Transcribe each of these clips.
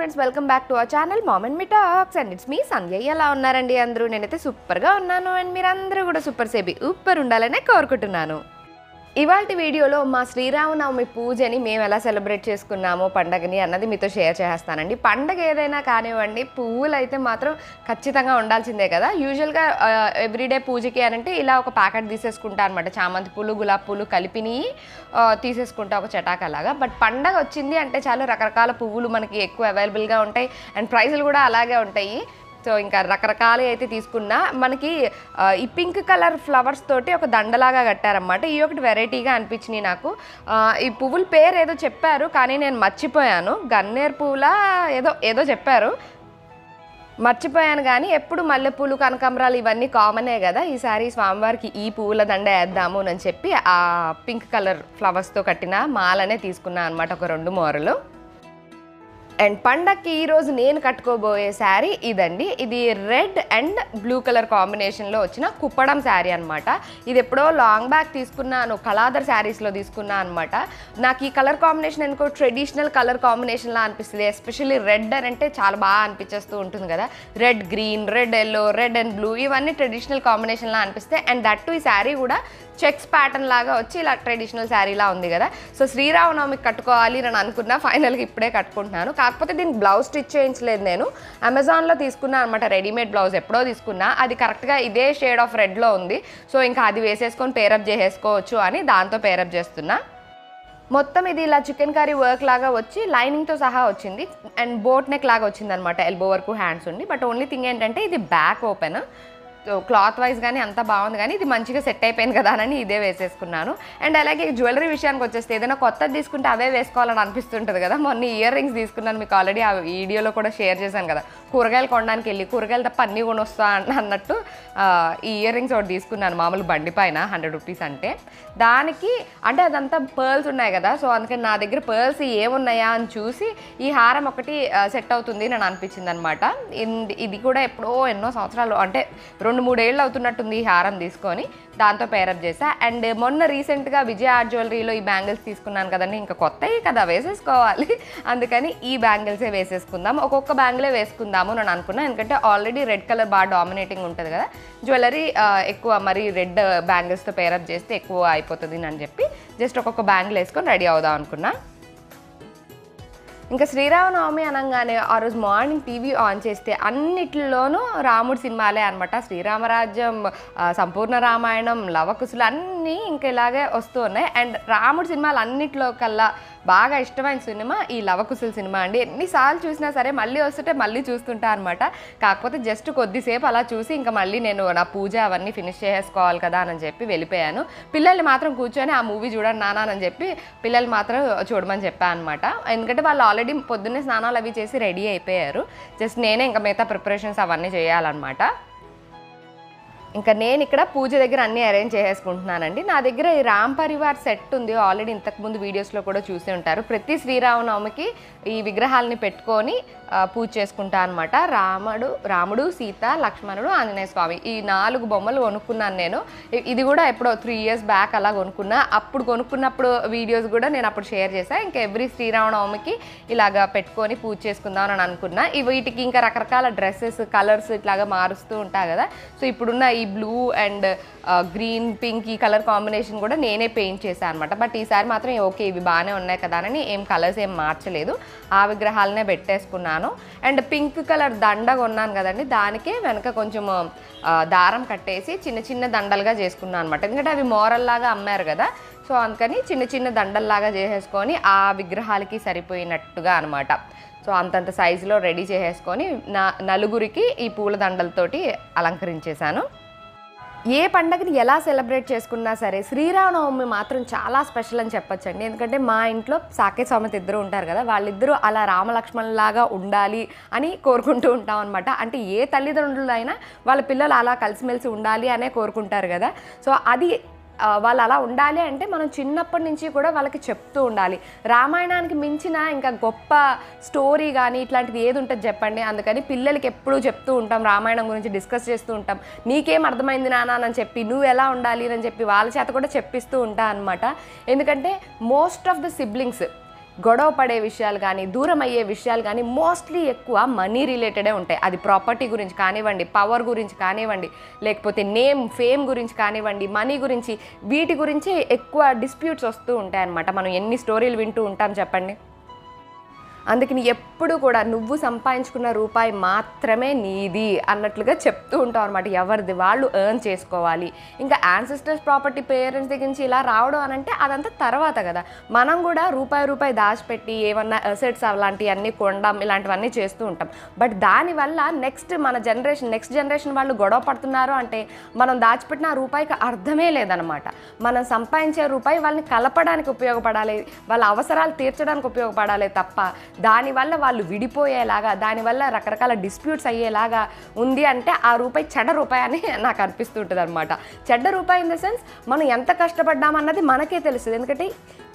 Friends, welcome back to our channel mom and me talks and it's me Sandhya. ఎలా ఉన్నారండి అందరూ? నేనైతే సూపర్గా ఉన్నాను అండ్ మీరందరూ కూడా సూపర్ సేబీ ఊపర్ ఉండాలనే కోరుకుంటున్నాను. ఇవాళ వీడియోలో మా శ్రీరామనవమి పూజని మేము ఎలా సెలబ్రేట్ చేసుకున్నామో పండగని అన్నది మీతో షేర్ చేస్తానండి. పండగ ఏదైనా కానివ్వండి, పువ్వులు అయితే మాత్రం ఖచ్చితంగా ఉండాల్సిందే కదా. యూజువల్గా ఎవ్రీడే పూజకి అనంటే ఇలా ఒక ప్యాకెట్ తీసేసుకుంటా అనమాట. చామంతి పూలు, గులాబీ పూలు కలిపిని తీసేసుకుంటా ఒక చటాకలాగా. బట్ పండగ వచ్చింది అంటే చాలా రకరకాల పువ్వులు మనకి ఎక్కువ అవైలబుల్గా ఉంటాయి అండ్ ప్రైజులు కూడా అలాగే ఉంటాయి. సో ఇంకా రకరకాలు అయితే తీసుకున్నా మనకి ఈ పింక్ కలర్ ఫ్లవర్స్ తోటి ఒక దండలాగా కట్టారన్నమాట. ఈ ఒకటి వెరైటీగా అనిపించినాయి నాకు. ఈ పువ్వుల పేరు ఏదో చెప్పారు కానీ నేను మర్చిపోయాను. గన్నేరు పువ్వులా ఏదో చెప్పారు, మర్చిపోయాను. కానీ ఎప్పుడు మల్లెపూలు, కనకాంబరాలు ఇవన్నీ కామనే కదా. ఈసారి స్వామివారికి ఈ పువ్వుల దండ వేద్దాము అని చెప్పి ఆ పింక్ కలర్ ఫ్లవర్స్తో కట్టిన మాలనే తీసుకున్నాను అనమాట, ఒక 2 మూరలు. అండ్ పండక్కి ఈరోజు నేను కట్టుకోబోయే శారీ ఇదండి. ఇది రెడ్ అండ్ బ్లూ కలర్ కాంబినేషన్లో వచ్చిన కుప్పడం శారీ అనమాట. ఇది ఎప్పుడో లాంగ్ బ్యాక్ తీసుకున్నాను, కళాదర్ శారీస్లో తీసుకున్నాను అనమాట. నాకు ఈ కలర్ కాంబినేషన్ ఎందుకో ట్రెడిషనల్ కలర్ కాంబినేషన్లా అనిపిస్తుంది. ఎస్పెషల్లీ రెడ్ అని అంటే చాలా బాగా అనిపించేస్తూ ఉంటుంది కదా. Red green, red yellow, red and blue ఇవన్నీ ట్రెడిషనల్ కాంబినేషన్లా అనిపిస్తాయి. అండ్ దట్టు ఈ శారీ కూడా చెక్స్ ప్యాటర్న్ లాగా వచ్చి ఇలా ట్రెడిషనల్ శారీలా ఉంది కదా. సో శ్రీరామనవమికి కట్టుకోవాలి అని అనుకున్నా, ఫైనల్గా ఇప్పుడే కట్టుకుంటున్నాను. కాకపోతే దీనికి బ్లౌజ్ స్టిచ్ చేయించలేదు, నేను అమెజాన్లో తీసుకున్నాను అనమాట. రెడీమేడ్ బ్లౌజ్ ఎప్పుడో తీసుకున్నా, అది కరెక్ట్గా ఇదే షేడ్ ఆఫ్ రెడ్లో ఉంది. సో ఇంకా అది వేసేసుకొని పేరప్ చేసేసుకోవచ్చు అని దాంతో పేరప్ చేస్తున్నా. మొత్తం ఇది ఇలా చికెన్ కర్రీ వర్క్ లాగా వచ్చి లైనింగ్తో సహా వచ్చింది అండ్ బోట్ నెక్ లాగా వచ్చింది అనమాట. ఎల్బో వరకు హ్యాండ్స్ ఉండి. బట్ ఓన్లీ థింగ్ ఏంటంటే ఇది బ్యాక్ ఓపెన్. క్లాత్ వైజ్ కానీ అంతా బాగుంది, కానీ ఇది మంచిగా సెట్ అయిపోయింది కదా అని ఇదే వేసేసుకున్నాను. అండ్ అలాగే జ్యువెలరీ విషయానికి వచ్చేస్తే ఏదైనా కొత్తది తీసుకుంటే అవే వేసుకోవాలని అనిపిస్తుంటుంది కదా. మొన్న ఇయర్ రింగ్స్ తీసుకున్నాను, మీకు ఆల్రెడీ ఆ వీడియోలో కూడా షేర్ చేశాను కదా. కూరగాయలు కొనడానికి వెళ్ళి కూరగాయలు తప్ప అన్నీ కొనొస్తా అన్నట్టు ఈ ఇయర్ రింగ్స్ ఒకటి తీసుకున్నాను, మామూలు బండి పైన 100 రూపీస్. అంటే దానికి అంటే అదంతా పర్ల్స్ ఉన్నాయి కదా. సో అందుకని నా దగ్గర పర్ల్స్ ఏమున్నాయా అని చూసి ఈ హారం ఒకటి సెట్ అవుతుంది అని అనిపించింది అనమాట. ఇది కూడా ఎప్పుడో ఎన్నో సంవత్సరాలు అంటే 2-3 ఏళ్ళు అవుతున్నట్టుంది ఈ హారం తీసుకొని, దాంతో పేరప్ చేసా. అండ్ మొన్న రీసెంట్గా విజయ ఆర్ట్ జ్యువెలరీలో ఈ బ్యాంగిల్స్ తీసుకున్నాను కదండి, ఇంకా కొత్తవి కదా వేసేసుకోవాలి, అందుకని ఈ బ్యాంగిల్సే వేసేసుకుందాం. ఒక్కొక్క బ్యాంగిలే వేసుకుందాము అని అనుకున్నాను, ఎందుకంటే ఆల్రెడీ రెడ్ కలర్ బాగా డామినేటింగ్ ఉంటుంది కదా. జ్యువెలరీ ఎక్కువ మరి రెడ్ బ్యాంగిల్స్తో పేరప్ చేస్తే ఎక్కువ అయిపోతుంది అని చెప్పి జస్ట్ ఒక్కొక్క బ్యాంగిల్ వేసుకొని రెడీ అవుదాం అనుకున్నా. ఇంకా శ్రీరామనవమి అనగానే ఆ రోజు మార్నింగ్ టీవీ ఆన్ చేస్తే అన్నిటిలోనూ రాముడి సినిమాలే అనమాట. శ్రీరామరాజ్యం, సంపూర్ణ రామాయణం, లవకుశులు అన్నీ ఇంకా ఇలాగే వస్తూ ఉన్నాయి. అండ్ రాముడి సినిమాలు అన్నిటిలో కల్లా బాగా ఇష్టమైన సినిమా ఈ లవకుశుల సినిమా అండి. ఎన్నిసార్లు చూసినా సరే మళ్ళీ వస్తుంటే మళ్ళీ చూస్తుంటా అనమాట. కాకపోతే జస్ట్ కొద్దిసేపు అలా చూసి ఇంకా మళ్ళీ నేను నా పూజ అవన్నీ ఫినిష్ చేసుకోవాలి కదా అని చెప్పి వెళ్ళిపోయాను. పిల్లల్ని మాత్రం కూర్చొని ఆ మూవీ చూడండి నానా అని చెప్పి పిల్లలు మాత్రం చూడమని చెప్పాను అనమాట. ఎందుకంటే వాళ్ళు ఆల్రెడీ పొద్దున్నే స్నానాలు అవి చేసి రెడీ అయిపోయారు. జస్ట్ నేనే ఇంకా మిగతా ప్రిపరేషన్స్ అవన్నీ చేయాలన్నమాట. ఇంకా నేను ఇక్కడ పూజ దగ్గర అన్నీ అరేంజ్ చేసేసుకుంటున్నానండి. నా దగ్గర ఈ రామ్ పరివార్ సెట్ ఉంది, ఆల్రెడీ ఇంతకుముందు వీడియోస్లో కూడా చూసి ఉంటారు. ప్రతి శ్రీరామనవమికి ఈ విగ్రహాలని పెట్టుకొని పూజ చేసుకుంటా అనమాట. రాముడు, సీత, లక్ష్మణుడు, ఆంజనేయ స్వామి ఈ 4 బొమ్మలు కొనుక్కున్నాను నేను. ఇది కూడా ఎప్పుడో 3 years బ్యాక్ అలా కొనుక్కున్నా. అప్పుడు కొనుక్కున్నప్పుడు వీడియోస్ కూడా నేను అప్పుడు షేర్ చేశాను. ఇంకా ఎవ్రీ శ్రీరామనవమికి ఇలాగా పెట్టుకొని పూజ చేసుకుందాం అని అనుకున్నా. వీటికి ఇంకా రకరకాల డ్రెస్సెస్, కలర్స్ ఇట్లాగా మారుస్తూ ఉంటాయి కదా. సో ఇప్పుడున్న ఈ బ్లూ అండ్ గ్రీన్, పింక్ ఈ కలర్ కాంబినేషన్ కూడా నేనే పెయింట్ చేశాను అనమాట. బట్ ఈసారి మాత్రం ఓకే ఇవి బాగానే ఉన్నాయి కదా అని ఏం కలర్స్ ఏం మార్చలేదు, ఆ విగ్రహాలనే పెట్టేసుకున్నాను. అండ్ పింక్ కలర్ దండ కొన్నాను కదండి, దానికే వెనక కొంచెం దారం కట్టేసి చిన్న చిన్న దండలుగా చేసుకున్నాను అనమాట. ఎందుకంటే అవి మోరల్లాగా అమ్మారు కదా. సో అందుకని చిన్న చిన్న దండల్లాగా చేసేసుకొని ఆ విగ్రహాలకి సరిపోయినట్టుగా అనమాట. సో అంతంత సైజులో రెడీ చేసేసుకొని నలుగురికి ఈ పూల దండలతోటి అలంకరించేశాను. ఏ పండగని ఎలా సెలబ్రేట్ చేసుకున్నా సరే శ్రీరామనవమి మాత్రం చాలా స్పెషల్ అని చెప్పొచ్చండి. ఎందుకంటే మా ఇంట్లో సాకేత్ సామెత ఇద్దరు ఉంటారు కదా, వాళ్ళిద్దరూ అలా రామలక్ష్మణులాగా ఉండాలి అని కోరుకుంటూ ఉంటాం అనమాట. అంటే ఏ తల్లిదండ్రులైనా వాళ్ళ పిల్లలు అలా కలిసిమెలిసి ఉండాలి అనే కోరుకుంటారు కదా. సో అది వాళ్ళు అలా ఉండాలి అంటే మనం చిన్నప్పటి నుంచి కూడా వాళ్ళకి చెప్తూ ఉండాలి. రామాయణానికి మించిన ఇంకా గొప్ప స్టోరీ కానీ ఇట్లాంటిది ఏది ఉంటుంది చెప్పండి. అందుకని పిల్లలకి ఎప్పుడూ చెప్తూ ఉంటాం, రామాయణం గురించి డిస్కస్ చేస్తూ ఉంటాం. నీకేం అర్థమైంది నాన్న అని చెప్పి, నువ్వు ఎలా ఉండాలి అని చెప్పి వాళ్ళ చేత కూడా చెప్పిస్తూ ఉంటా అనమాట. ఎందుకంటే మోస్ట్ ఆఫ్ ద సిబ్లింగ్స్ గొడవ పడే విషయాలు కానీ, దూరం అయ్యే విషయాలు కానీ మోస్ట్లీ ఎక్కువ మనీ రిలేటెడే ఉంటాయి. అది ప్రాపర్టీ గురించి కానివ్వండి, పవర్ గురించి కానివ్వండి, లేకపోతే నేమ్ ఫేమ్ గురించి కానివ్వండి, మనీ గురించి, వీటి గురించి ఎక్కువ డిస్ప్యూట్స్ వస్తూ ఉంటాయి అన్నమాట. మనం ఎన్ని స్టోరీలు వింటూ ఉంటాం చెప్పండి. అందుకని ఎప్పుడు కూడా నువ్వు సంపాదించుకున్న రూపాయి మాత్రమే నీది అన్నట్లుగా చెప్తూ ఉంటావు అనమాట. ఎవరిది వాళ్ళు ఎర్న్ చేసుకోవాలి. ఇంకా యాన్సిస్టర్స్ ప్రాపర్టీ పేరెంట్స్ దగ్గర నుంచి ఇలా రావడం అని అంటే అదంతా తర్వాత కదా. మనం కూడా రూపాయి దాచిపెట్టి ఏమన్నా అసెట్స్ అలాంటివన్నీ కొనడం ఇలాంటివన్నీ చేస్తూ ఉంటాం. బట్ దానివల్ల నెక్స్ట్ జనరేషన్ వాళ్ళు గొడవ పడుతున్నారు అంటే మనం దాచిపెట్టిన ఆ రూపాయికి అర్థమే లేదనమాట. మనం సంపాదించే రూపాయి వాళ్ళని కలపడానికి ఉపయోగపడాలి, వాళ్ళ అవసరాలు తీర్చడానికి ఉపయోగపడాలి తప్ప దానివల్ల వాళ్ళు విడిపోయేలాగా, దానివల్ల రకరకాల డిస్ప్యూట్స్ అయ్యేలాగా ఉంది అంటే ఆ రూపాయి చెడ్డ రూపాయి అని నాకు అనిపిస్తూ ఉంటుంది అనమాట. చెడ్డ రూపాయి ఇన్ ద సెన్స్ మనం ఎంత కష్టపడ్డామన్నది మనకే తెలుస్తుంది. ఎందుకంటే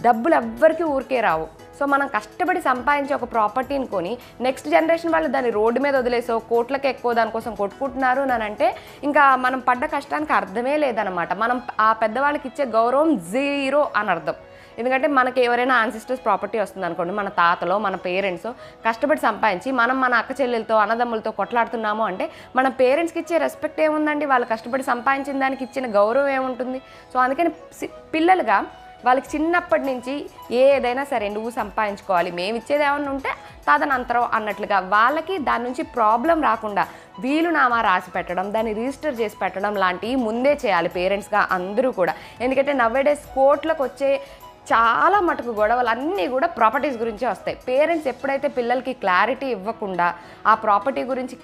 డబ్బులు ఎవ్వరికీ ఊరికే రావు. సో మనం కష్టపడి సంపాదించి ఒక ప్రాపర్టీని కొని నెక్స్ట్ జనరేషన్ వాళ్ళు దాన్ని రోడ్డు మీద వదిలేసో కోట్లకి ఎక్కువ దానికోసం కొట్టుకుంటున్నారు అని అంటే ఇంకా మనం పడ్డ కష్టానికి అర్థమే లేదనమాట. మనం ఆ పెద్దవాళ్ళకి ఇచ్చే గౌరవం జీరో అని అర్థం. ఎందుకంటే మనకి ఎవరైనా యాన్సిస్టర్స్ ప్రాపర్టీ వస్తుంది అనుకోండి, మన తాతలో మన పేరెంట్స్ కష్టపడి సంపాదించి మనం మన అక్క చెల్లెలతో అన్నదమ్ములతో కొట్లాడుతున్నాము అంటే మన పేరెంట్స్కి ఇచ్చే రెస్పెక్ట్ ఏముందండి? వాళ్ళు కష్టపడి సంపాదించిన దానికి ఇచ్చిన గౌరవం ఏముంటుంది? సో అందుకని పిల్లలుగా వాళ్ళకి చిన్నప్పటి నుంచి ఏదైనా సరే నువ్వు సంపాదించుకోవాలి, మేము ఇచ్చేది ఏమన్నా ఉంటే తదనంతరం అన్నట్లుగా వాళ్ళకి దాని నుంచి ప్రాబ్లం రాకుండా వీలునామా రాసి పెట్టడం, దాన్ని రిజిస్టర్ చేసి పెట్టడం లాంటివి ముందే చేయాలి పేరెంట్స్గా అందరూ కూడా. ఎందుకంటే నవ్వేడేస్ కోట్లకు వచ్చే చాలా మటుకు గొడవలు అన్నీ కూడా ప్రాపర్టీస్ గురించే వస్తాయి. పేరెంట్స్ ఎప్పుడైతే పిల్లలకి క్లారిటీ ఇవ్వకుండా ఆ ప్రాపర్టీ గురించి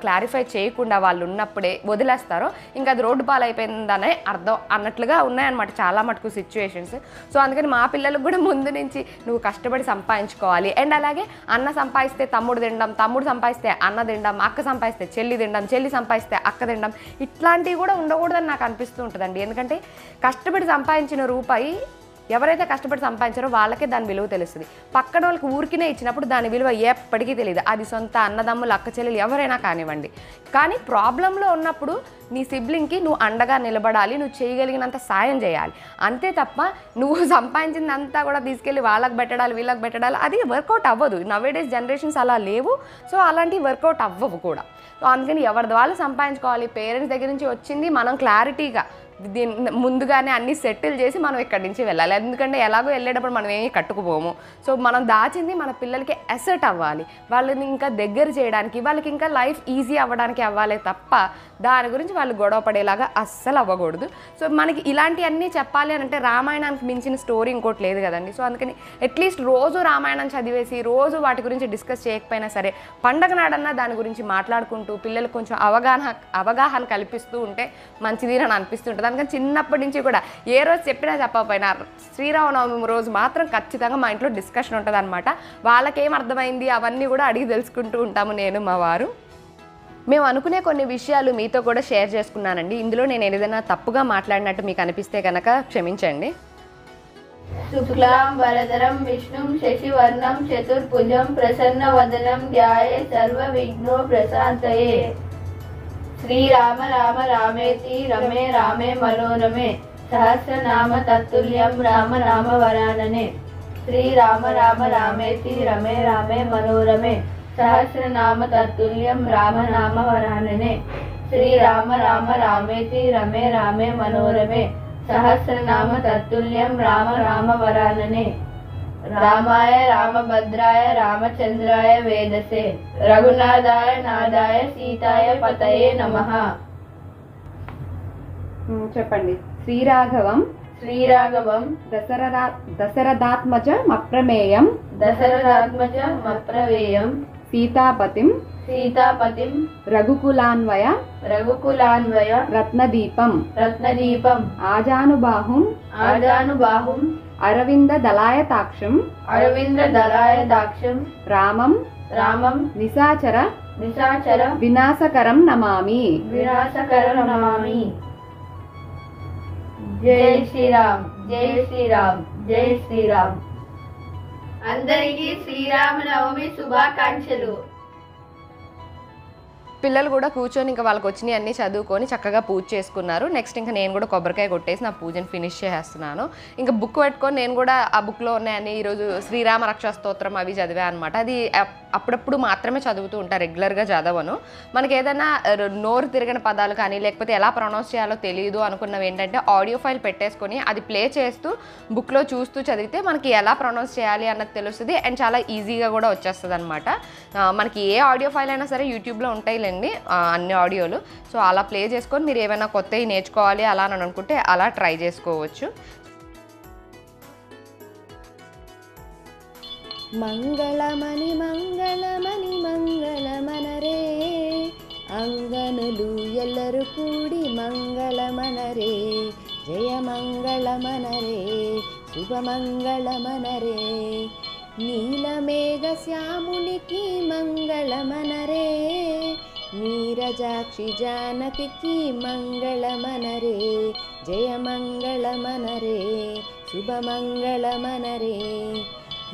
క్లారిఫై చేయకుండా వాళ్ళు ఉన్నప్పుడే వదిలేస్తారో ఇంకా అది రోడ్డు పాలైపోయిందనే అర్థం అన్నట్లుగా ఉన్నాయన్నమాట చాలా మటుకు సిచ్యువేషన్స్. సో అందుకని మా పిల్లలకు కూడా ముందు నుంచి నువ్వు కష్టపడి సంపాదించుకోవాలి. అండ్ అలాగే అన్న సంపాదిస్తే తమ్ముడు తినడం, తమ్ముడు సంపాదిస్తే అన్న తినడం, అక్క సంపాదిస్తే చెల్లి తినడం, చెల్లి సంపాదిస్తే అక్క తినడం, ఇట్లాంటివి కూడా ఉండకూడదని నాకు అనిపిస్తూ ఉంటుందండి. ఎందుకంటే కష్టపడి సంపాదించిన రూపాయి ఎవరైతే కష్టపడి సంపాదించారో వాళ్ళకే దాని విలువ తెలుస్తుంది. పక్కన వాళ్ళకి ఊరికినే ఇచ్చినప్పుడు దాని విలువ ఎప్పటికీ తెలియదు. అది సొంత అన్నదమ్ములు అక్క చెల్లెలు ఎవరైనా కానివ్వండి. కానీ ప్రాబ్లంలో ఉన్నప్పుడు నీ సిబ్లింగ్కి నువ్వు అండగా నిలబడాలి, నువ్వు చేయగలిగినంత సాయం చేయాలి. అంతే తప్ప నువ్వు సంపాదించిందంతా కూడా తీసుకెళ్ళి వాళ్ళకి పెట్టడాలి వీళ్ళకి పెట్టడాలి అది వర్కౌట్ అవ్వదు. నవేడేస్ జనరేషన్స్ అలా లేవు. సో అలాంటివి వర్కౌట్ అవ్వవు కూడా. సో అందుకని ఎవరిది వాళ్ళు సంపాదించుకోవాలి. పేరెంట్స్ దగ్గర నుంచి వచ్చింది మనం క్లారిటీగా దీన్ని ముందుగానే అన్నీ సెటిల్ చేసి మనం ఇక్కడి నుంచి వెళ్ళాలి. ఎందుకంటే ఎలాగో వెళ్ళేటప్పుడు మనం ఏమీ కట్టుకుపోము. సో మనం దాచింది మన పిల్లలకి అసెట్ అవ్వాలి, వాళ్ళని ఇంకా దగ్గర చేయడానికి, వాళ్ళకి ఇంకా లైఫ్ ఈజీ అవ్వడానికి అవ్వాలి తప్ప దాని గురించి వాళ్ళు గొడవ పడేలాగా అస్సలు అవ్వకూడదు. సో మనకి ఇలాంటివన్నీ చెప్పాలి అని అంటే రామాయణానికి మించిన స్టోరీ ఇంకోటి లేదు కదండి. సో అందుకని అట్లీస్ట్ రోజు రామాయణం చదివేసి రోజు వాటి గురించి డిస్కస్ చేయకపోయినా సరే పండగ నాడన్నా దాని గురించి మాట్లాడుకుంటూ పిల్లలకు కొంచెం అవగాహన కల్పిస్తూ ఉంటే మంచిది అని అనిపిస్తుంటుంది. అందుకని చిన్నప్పటి నుంచి కూడా ఏ రోజు చెప్పినా చెప్పకపోయినా శ్రీరామనవమి రోజు మాత్రం ఖచ్చితంగా మా ఇంట్లో డిస్కషన్ ఉంటుంది అనమాట. వాళ్ళకేం అర్థమైంది అవన్నీ కూడా అడిగి తెలుసుకుంటూ ఉంటాము నేను మా వారు. మేము అనుకునే కొన్ని విషయాలు మీతో కూడా షేర్ చేసుకున్నానండి. ఇందులో నేను ఏదైనా తప్పుగా మాట్లాడినట్టు మీకు అనిపిస్తే కనుక క్షమించండి. శుక్లాం వరదరం విష్ణుం శశివర్ణం చతుర్భుజం ప్రసన్నవదనం ధ్యాయే సర్వ విఘ్నో ప్రశాంతయే. శ్రీరామ రామ రామేతి రమే రామే మనోరమే సహస్రనామ తత్తుల్యం రామ రామ వరాననే. శ్రీరామ రామ రామేతి రమే రామే మనోరమే సహస్రనామ తత్తుల్యం రామ నామ వరాననే. శ్రీరామ రామ రామేతి రమే రామే మనోరమే సహస్రనామ తత్తుల్యం రామ రామ వరాననే. రామాయ రామభద్రాయ రామచంద్రాయ వేదసే రఘునాథాయ నాదాయ సీతాయ పతయే నమః. చెప్పండి. శ్రీరాఘవం దశరథాత్మజం అప్రమేయం మప్రవేయం సీతాపతిం రఘుకులాన్వయ రత్నదీపం ఆజానుబాహుం అరవింద దళాయతాక్షం రామం నిశాచర వినాశకరం నమామి. జై శ్రీరామ్, జై శ్రీరామ్, జై శ్రీరామ్. అందరికీ శ్రీరామనవమి శుభాకాంక్షలు. పిల్లలు కూడా కూర్చొని ఇంకా వాళ్ళకి వచ్చినాయి అన్నీ చదువుకొని చక్కగా పూజ చేసుకున్నారు. నెక్స్ట్ ఇంకా నేను కూడా కొబ్బరికాయ కొట్టేసి నా పూజను ఫినిష్ చేసేస్తున్నాను. ఇంకా బుక్ పెట్టుకొని నేను కూడా ఆ బుక్లో ఉన్నాయని ఈరోజు శ్రీరామ రక్షా స్తోత్రం అవి చదివా అనమాట. అది అప్పుడప్పుడు మాత్రమే చదువుతూ ఉంటాను, రెగ్యులర్గా చదవను. మనకి ఏదైనా నోరు తిరగని పదాలు కానీ లేకపోతే ఎలా ప్రొనౌన్స్ చేయాలో తెలియదు అనుకున్నవి ఏంటంటే ఆడియో ఫైల్ పెట్టేసుకొని అది ప్లే చేస్తూ బుక్లో చూస్తూ చదివితే మనకి ఎలా ప్రొనౌన్స్ చేయాలి అన్నది తెలుస్తుంది అండ్ చాలా ఈజీగా కూడా వచ్చేస్తుంది అనమాట. మనకి ఏ ఆడియో ఫైల్ అయినా సరే యూట్యూబ్లో ఉంటాయిలేండి అన్ని ఆడియోలు. సో అలా ప్లే చేసుకొని మీరు ఏమైనా కొత్తవి నేర్చుకోవాలి అలా అని అనుకుంటే అలా ట్రై చేసుకోవచ్చు. మంగళమణి మంగళమణి మంగళమనరే అంగనులు ఎల్లరు కూడి మంగళమనరే జయ మంగళమనరే శుభమంగళమనరే నీలమేఘ శ్యామునికి మంగళమనరే నీరజాక్షి జానకి మంగళమనరే జయ మంగళమనరే శుభమంగళమనరే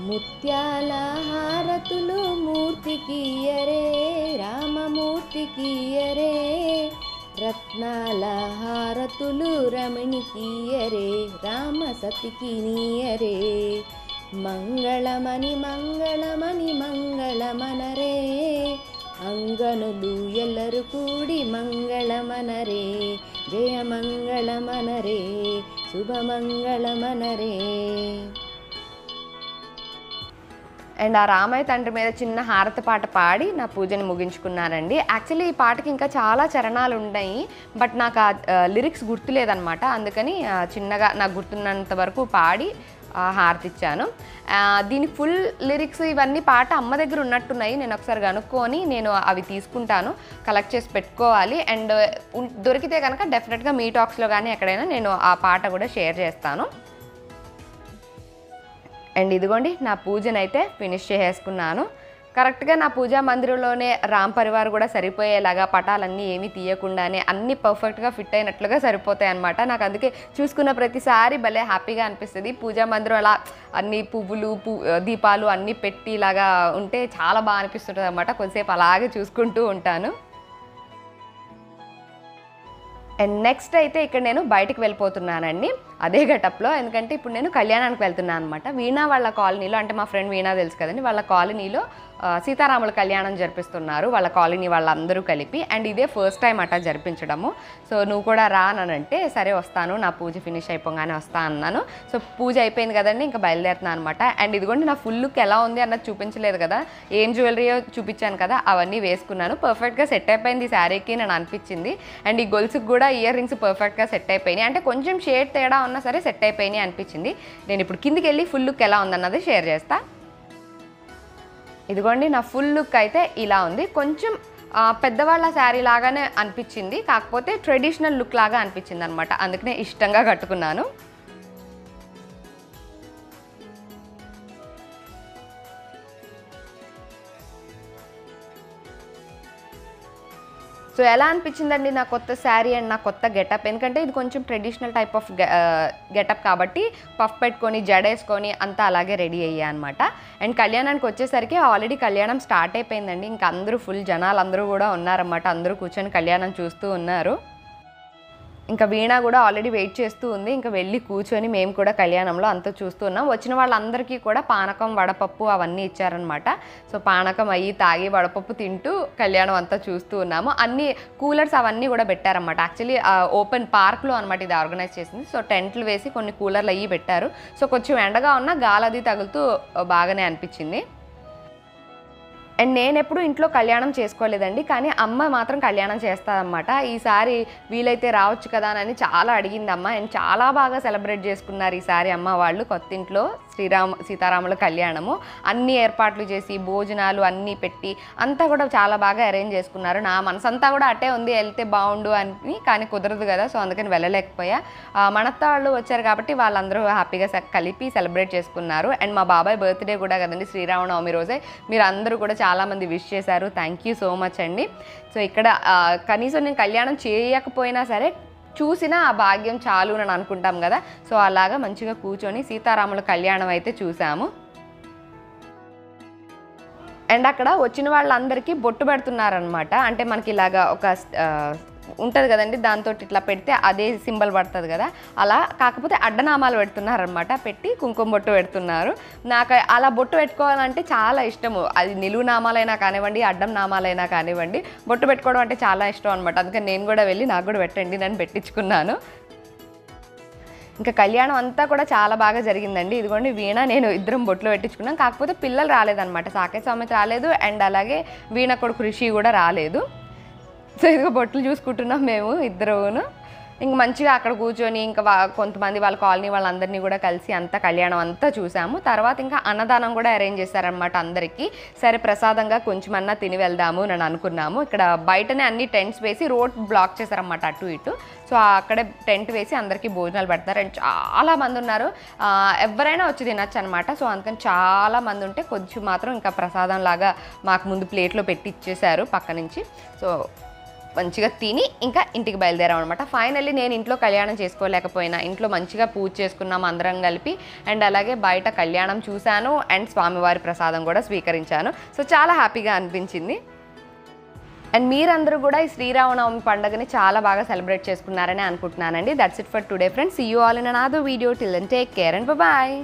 ముత్యాల హారతులు మూర్తికియరే రామమూర్తికియరే రత్నాల హారతులు రమణికియరే రామ సతికి నీయరే మంగళమణి మంగళమణి మంగళమనరే అంగనులు ఎల్లరు కూడి మంగళమనరే జయ మంగళమనరే శుభమంగళమనరే. అండ్ ఆ రామయ్య తండ్రి మీద చిన్న హారతి పాట పాడి నా పూజని ముగించుకున్నానండి. యాక్చువల్లీ ఈ పాటకి ఇంకా చాలా చరణాలు ఉన్నాయి, బట్ నాకు ఆ లిరిక్స్ గుర్తులేదనమాట. అందుకని చిన్నగా నాకు గుర్తున్నంత వరకు పాడి హారతి ఇచ్చాను. దీని ఫుల్ లిరిక్స్ ఇవన్నీ పాట అమ్మ దగ్గర ఉన్నట్టున్నాయి. నేను ఒకసారి కనుక్కొని నేను అవి తీసుకుంటాను, కలెక్ట్ చేసి పెట్టుకోవాలి. అండ్ దొరికితే కనుక డెఫినెట్గా మీ టాక్స్లో కానీ ఎక్కడైనా నేను ఆ పాట కూడా షేర్ చేస్తాను. అండ్ ఇదిగోండి నా పూజనైతే ఫినిష్ చేసేసుకున్నాను. కరెక్ట్గా నా పూజా మందిరంలోనే రామ్ పరివార్ కూడా సరిపోయేలాగా పటాలన్నీ ఏమీ తీయకుండానే అన్నీ పర్ఫెక్ట్గా ఫిట్ అయినట్లుగా సరిపోతాయి అన్నమాట. నాకు అందుకే చూసుకున్న ప్రతిసారి భలే హ్యాపీగా అనిపిస్తుంది. పూజా మందిరం అలా అన్ని పువ్వులు దీపాలు అన్నీ పెట్టి ఇలాగా ఉంటే చాలా బాగా అనిపిస్తుంటుంది అన్నమాట. కొద్దిసేపు అలాగే చూసుకుంటూ ఉంటాను. అండ్ నెక్స్ట్ అయితే ఇక్కడ నేను బయటకు వెళ్ళిపోతున్నానండి అదే గెటప్లో. ఎందుకంటే ఇప్పుడు నేను కళ్యాణానికి వెళ్తున్నాను అనమాట. వీణా వాళ్ళ కాలనీలో, అంటే మా ఫ్రెండ్ వీణా తెలుసు కదండి, వాళ్ళ కాలనీలో సీతారాముల కళ్యాణం జరిపిస్తున్నారు వాళ్ళ కాలనీ వాళ్ళందరూ కలిపి. అండ్ ఇదే ఫస్ట్ టైం అట్లా జరిపించడము. సో నువ్వు కూడా రా అనంటే సరే వస్తాను, నా పూజ ఫినిష్ అయిపోగానే వస్తా అన్నాను. సో పూజ అయిపోయింది కదండి, ఇంకా బయలుదేరుతున్నాను అనమాట. అండ్ ఇదిగోండి నా ఫుల్ లుక్ ఎలా ఉంది అన్నది చూపించలేదు కదా, ఏం జ్యువెలరీయో చూపించాను కదా, అవన్నీ వేసుకున్నాను. పర్ఫెక్ట్గా సెట్ అయిపోయింది ఈ శారీకి నేను అనిపించింది. అండ్ ఈ గొలుసుకు కూడా ఇయర్ రింగ్స్ పర్ఫెక్ట్గా సెట్ అయిపోయినాయి. అంటే కొంచెం షేడ్ తేడా ఉన్నా సరే సెట్ అయిపోయినాయి అనిపించింది. నేను ఇప్పుడు కిందికి వెళ్ళి ఫుల్ లుక్ ఎలా ఉందన్నది షేర్ చేస్తా. ఇదిగోండి నా ఫుల్ లుక్ అయితే ఇలా ఉంది. కొంచెం పెద్దవాళ్ళ శారీ లాగానే అనిపించింది, కాకపోతే ట్రెడిషనల్ లుక్ లాగా అనిపించింది అనమాట. అందుకనే ఇష్టంగా కట్టుకున్నాను. సో ఎలా అనిపించిందండి నా కొత్త శారీ అండ్ నా కొత్త గెటప్? ఎందుకంటే ఇది కొంచెం ట్రెడిషనల్ టైప్ ఆఫ్ గెటప్ కాబట్టి పఫ్ పెట్టుకొని జడేసుకొని అంతా అలాగే రెడీ అయ్యా అనమాట. అండ్ కళ్యాణానికి వచ్చేసరికి ఆల్రెడీ కళ్యాణం స్టార్ట్ అయిపోయిందండి. ఇంకా అందరూ ఫుల్ జనాలు అందరూ కూడా ఉన్నారన్నమాట. అందరూ కూర్చొని కళ్యాణం చూస్తూ ఉన్నారు. ఇంకా వీణా కూడా ఆల్రెడీ వెయిట్ చేస్తూ ఉంది. ఇంకా వెళ్ళి కూర్చొని మేము కూడా కళ్యాణంలో అంతా చూస్తూ ఉన్నాం. వచ్చిన వాళ్ళందరికీ కూడా పానకం వడపప్పు అవన్నీ ఇచ్చారనమాట. సో పానకం అయ్యి తాగి వడపప్పు తింటూ కళ్యాణం అంతా చూస్తూ ఉన్నాము. అన్ని కూలర్స్ అవన్నీ కూడా పెట్టారన్నమాట. యాక్చువల్లీ ఓపెన్ పార్క్లో అనమాట ఇది ఆర్గనైజ్ చేసింది. సో టెంట్లు వేసి కొన్ని కూలర్లు అయ్యి పెట్టారు. సో కొంచెం ఎండగా ఉన్నా గాలది తగులుతూ బాగానే అనిపించింది. అండ్ నేను ఎప్పుడు ఇంట్లో కళ్యాణం చేసుకోలేదండి, కానీ అమ్మ మాత్రం కళ్యాణం చేస్తాదన్నమాట. ఈసారి వీలైతే రావచ్చు కదా అని చాలా అడిగింది అమ్మ. అండ్ చాలా బాగా సెలబ్రేట్ చేసుకున్నారు ఈసారి అమ్మ వాళ్ళు కొత్త ఇంట్లో సీతారాముల కళ్యాణము. అన్ని ఏర్పాట్లు చేసి భోజనాలు అన్నీ పెట్టి అంతా కూడా చాలా బాగా అరేంజ్ చేసుకున్నారు. నా మనసంతా కూడా అట్టే ఉంది, వెళ్తే బాగుండు అని, కానీ కుదరదు కదా. సో అందుకని వెళ్ళలేకపోయా. మనత్త వాళ్ళు వచ్చారు కాబట్టి వాళ్ళందరూ హ్యాపీగా కలిపి సెలబ్రేట్ చేసుకున్నారు. అండ్ మా బాబాయ్ బర్త్డే కూడా కదండి, శ్రీరామనవమి రోజే. మీరు అందరూ కూడా చాలామంది విష్ చేశారు, థ్యాంక్ యూ సో మచ్ అండి. సో ఇక్కడ కనీసం నేను కళ్యాణం చేయకపోయినా సరే చూసినా ఆ భాగ్యం చాలు అని అనుకుంటాం కదా. సో అలాగా మంచిగా కూర్చొని సీతారాముల కళ్యాణం అయితే చూసాము. అండ్ అక్కడ వచ్చిన వాళ్ళందరికీ బొట్టు పెడుతున్నారనమాట. అంటే మనకి ఇలాగా ఒక ఉంటుంది కదండి, దాంతో ఇట్లా పెడితే అదే సింబల్ పడుతుంది కదా, అలా కాకపోతే అడ్డనామాలు పెడుతున్నారనమాట. పెట్టి కుంకుమ బొట్టు పెడుతున్నారు. నాకు అలా బొట్టు పెట్టుకోవాలంటే చాలా ఇష్టము. అది నిలువు నామాలైనా కానివ్వండి, అడ్డం నామాలైనా కానివ్వండి, బొట్టు పెట్టుకోవడం అంటే చాలా ఇష్టం అనమాట. అందుకని నేను కూడా వెళ్ళి నాకు కూడా పెట్టండి నేను పెట్టించుకున్నాను. ఇంకా కళ్యాణం అంతా కూడా చాలా బాగా జరిగిందండి. ఇదిగోండి వీణ నేను ఇద్దరం బొట్లు పెట్టించుకున్నాం. కాకపోతే పిల్లలు రాలేదనమాట. సాకేత్ సామెత రాలేదు, అండ్ అలాగే వీణ కొడుకు రిషి కూడా రాలేదు. సో ఇదిగో బొట్లు చూసుకుంటున్నాం మేము ఇద్దరును. ఇంక మంచిగా అక్కడ కూర్చొని ఇంకా కొంతమంది వాళ్ళ కాలనీ వాళ్ళందరినీ కూడా కలిసి అంతా కళ్యాణం అంతా చూసాము. తర్వాత ఇంకా అన్నదానం కూడా అరేంజ్ చేశారనమాట అందరికీ. సరే ప్రసాదంగా కొంచెమన్నా తిని వెళ్దాము అని అనుకున్నాము. ఇక్కడ బయటనే అన్ని టెంట్స్ వేసి రోడ్ బ్లాక్ చేశారన్నమాట అటు ఇటు. సో అక్కడే టెంట్ వేసి అందరికీ భోజనాలు పెడతారు. అండ్ చాలా మంది ఉన్నారు, ఎవరైనా వచ్చి తినచ్చు అనమాట. సో అందుకని చాలా మంది ఉంటే కొంచెం మాత్రం ఇంకా ప్రసాదం లాగా మాకు ముందు ప్లేట్లో పెట్టి ఇచ్చేశారు పక్క నుంచి. సో మంచిగా తిని ఇంకా ఇంటికి బయలుదేరాం అనమాట. ఫైనల్లీ నేను ఇంట్లో కళ్యాణం చేసుకోలేకపోయినా ఇంట్లో మంచిగా పూజ చేసుకున్నాం అందరం కలిపి. అండ్ అలాగే బయట కళ్యాణం చూశాను అండ్ స్వామివారి ప్రసాదం కూడా స్వీకరించాను. సో చాలా హ్యాపీగా అనిపించింది. అండ్ మీరందరూ కూడా ఈ శ్రీరామనవమి పండుగని చాలా బాగా సెలబ్రేట్ చేసుకున్నారని అనుకుంటున్నానండి. That's it for today friends. See you all in another video. Till then take care and bye.